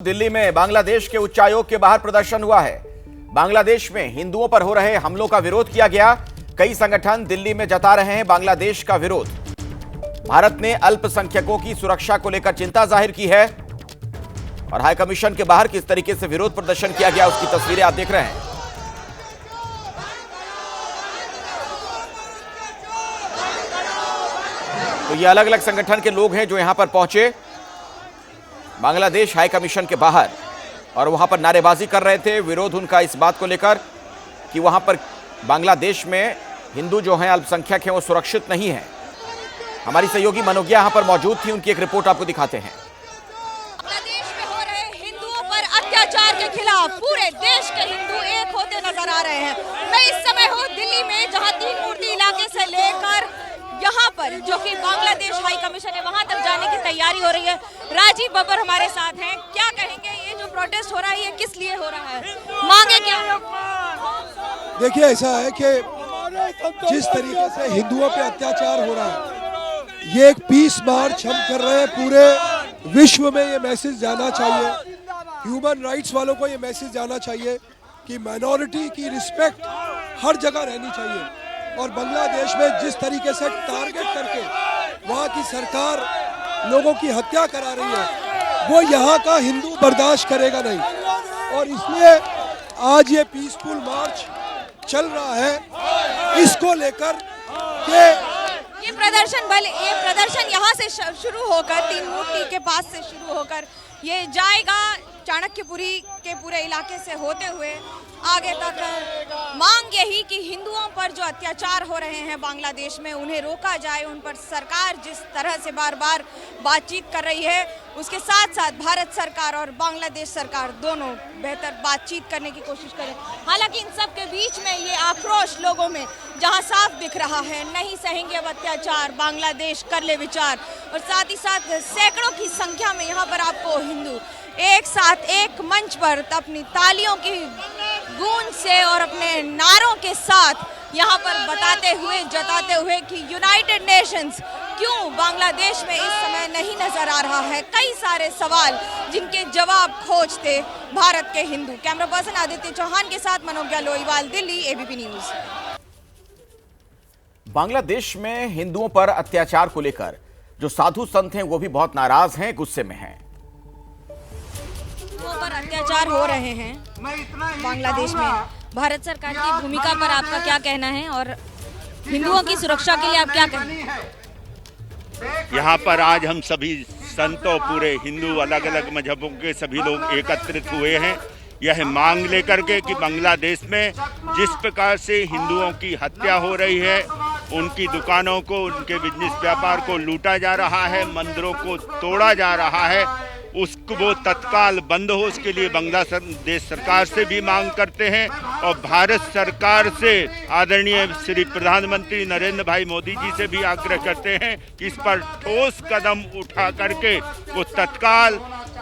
दिल्ली में बांग्लादेश के उच्चायोग के बाहर प्रदर्शन हुआ है। बांग्लादेश में हिंदुओं पर हो रहे हमलों का विरोध किया गया। कई संगठन दिल्ली में जता रहे हैं बांग्लादेश का विरोध। भारत ने अल्पसंख्यकों की सुरक्षा को लेकर चिंता जाहिर की है और हाई कमीशन के बाहर किस तरीके से विरोध प्रदर्शन किया गया उसकी तस्वीरें आप देख रहे हैं। तो ये अलग अलग संगठन के लोग हैं जो यहां पर पहुंचे बांग्लादेश हाई कमीशन के बाहर और वहां पर नारेबाजी कर रहे थे। विरोध उनका इस बात को लेकर कि वहां पर बांग्लादेश में हिंदू जो हैं अल्पसंख्यक हैं वो सुरक्षित नहीं है। हमारी सहयोगी मनोज्ञा यहां पर मौजूद थी, उनकी एक रिपोर्ट आपको दिखाते हैं। बांग्लादेश में हो रहे हिंदुओं पर अत्याचार के खिलाफ पूरे देश के हिंदू एक होते नजर आ रहे हैं। मैं इस समय हूँ दिल्ली में, जहाँ तीन मूर्ति इलाके से लेकर यहाँ पर जो कि बांग्लादेश हाई कमीशन है वहां तक जाने की तैयारी हो रही है। राजीव बब्बर हमारे साथ हैं। क्या कहेंगे, ये जो प्रोटेस्ट हो रहा है ये किस लिए हो रहा है, मांगे क्या? देखिए, ऐसा है कि जिस तरीके से हिंदुओं पे अत्याचार हो रहा है, ये एक पीस मार्च हम कर रहे हैं। पूरे विश्व में ये मैसेज जाना चाहिए, ह्यूमन राइट्स वालों को ये मैसेज जाना चाहिए कि माइनॉरिटी की रिस्पेक्ट हर जगह रहनी चाहिए। और बांग्लादेश में जिस तरीके से टारगेट करके वहाँ की सरकार लोगों की हत्या करा रही है, वो यहाँ का हिंदू बर्दाश्त करेगा नहीं। और इसलिए आज ये पीसफुल मार्च चल रहा है इसको लेकर कि ये प्रदर्शन यहाँ से शुरू होकर तीन मूर्ति के पास से शुरू होकर ये जाएगा चाणक्यपुरी के पूरे इलाके से होते हुए आगे तक। मांग यही कि हिंदुओं पर जो अत्याचार हो रहे हैं बांग्लादेश में उन्हें रोका जाए। उन पर सरकार जिस तरह से बार बार बातचीत कर रही है, उसके साथ साथ भारत सरकार और बांग्लादेश सरकार दोनों बेहतर बातचीत करने की कोशिश करें। हालांकि इन सब के बीच में ये आक्रोश लोगों में जहां साफ दिख रहा है, नहीं सहेंगे अब अत्याचार, बांग्लादेश कर ले विचार। और साथ ही साथ सैकड़ों की संख्या में यहाँ पर आपको हिंदू एक साथ एक मंच पर अपनी तालियों की गूंज से और अपने नारों के साथ यहाँ पर जताते हुए कि यूनाइटेड नेशंस क्यों बांग्लादेश में इस समय नहीं नजर आ रहा है। कई सारे सवाल जिनके जवाब खोजते भारत के हिंदू। कैमरा पर्सन आदित्य चौहान के साथ मनोज्ञा लोईवाल, दिल्ली, एबीपी न्यूज। बांग्लादेश में हिंदुओं पर अत्याचार को लेकर जो साधु संत हैं वो भी बहुत नाराज हैं, गुस्से में हैं। पर अत्याचार हो रहे हैं बांग्लादेश में, भारत सरकार की भूमिका पर आपका क्या कहना है और हिंदुओं की सुरक्षा के लिए आप क्या कहेंगे? यहाँ पर आज हम सभी संतों, पूरे हिंदू अलग अलग मजहबों के सभी लोग एकत्रित हुए हैं यह मांग लेकर के कि बांग्लादेश में जिस प्रकार से हिंदुओं की हत्या हो रही है, उनकी दुकानों को, उनके बिजनेस व्यापार को लूटा जा रहा है, मंदिरों को तोड़ा जा रहा है, उसको वो तत्काल बंद हो, उसके लिए बांग्लादेश सरकार से भी मांग करते हैं और भारत सरकार से आदरणीय श्री प्रधानमंत्री नरेंद्र भाई मोदी जी से भी आग्रह करते हैं कि इस पर ठोस कदम उठा करके वो तत्काल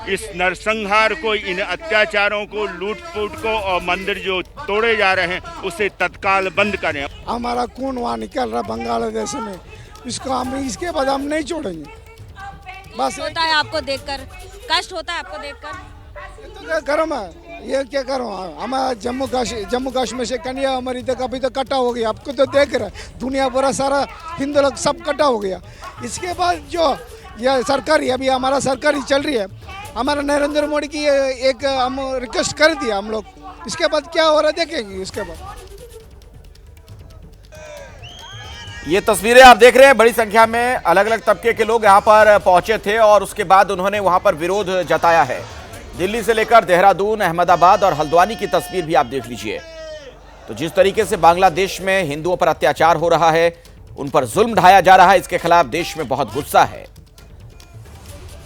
इस नरसंहार को, इन अत्याचारों को, लूटपूट को और मंदिर जो तोड़े जा रहे हैं उसे तत्काल बंद करें। हमारा खून वहाँ निकल रहा बांग्लादेश में, इसको हम इसके बाद हम नहीं छोड़ेंगे। बस होता है आपको देखकर, कष्ट होता है आपको देखकर? तो क्या करूँ मैं, ये क्या करूँ? हमारा जम्मू कश्मीर से कन्याकुमारी तक अभी तो कटा हो गया। आपको तो देख रहा है दुनिया भरा सारा हिंदू लोग सब कटा हो गया। इसके बाद जो यह सरकारी अभी हमारा सरकारी चल रही है, हमारा नरेंद्र मोदी की एक हम रिक्वेस्ट कर दिया हम लोग, इसके बाद क्या हो रहा है देखेंगे। इसके बाद ये तस्वीरें आप देख रहे हैं, बड़ी संख्या में अलग अलग तबके के लोग यहां पर पहुंचे थे और उसके बाद उन्होंने वहां पर विरोध जताया है। दिल्ली से लेकर देहरादून, अहमदाबाद और हल्द्वानी की तस्वीर भी आप देख लीजिए। तो जिस तरीके से बांग्लादेश में हिंदुओं पर अत्याचार हो रहा है, उन पर जुल्म ढाया जा रहा है, इसके खिलाफ देश में बहुत गुस्सा है।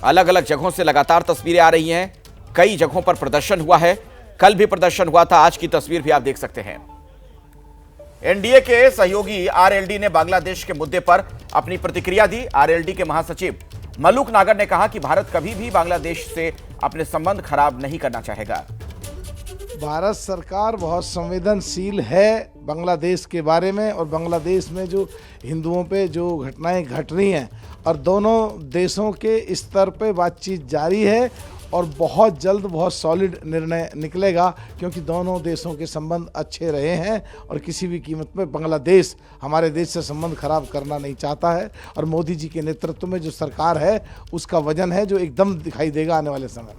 अलग अलग जगहों से लगातार तस्वीरें आ रही हैं। कई जगहों पर प्रदर्शन हुआ है, कल भी प्रदर्शन हुआ था, आज की तस्वीर भी आप देख सकते हैं। एनडीए के सहयोगी आरएलडी ने बांग्लादेश के मुद्दे पर अपनी प्रतिक्रिया दी। आरएलडी के महासचिव मलूक नागर ने कहा कि भारत कभी भी बांग्लादेश से अपने संबंध खराब नहीं करना चाहेगा। भारत सरकार बहुत संवेदनशील है बांग्लादेश के बारे में और बांग्लादेश में जो हिंदुओं पे जो घटनाएं घट रही हैं और दोनों देशों के स्तर पे बातचीत जारी है और बहुत जल्द बहुत सॉलिड निर्णय निकलेगा, क्योंकि दोनों देशों के संबंध अच्छे रहे हैं और किसी भी कीमत पर बांग्लादेश हमारे देश से संबंध खराब करना नहीं चाहता है। और मोदी जी के नेतृत्व में जो सरकार है उसका वजन है जो एकदम दिखाई देगा आने वाले समय में।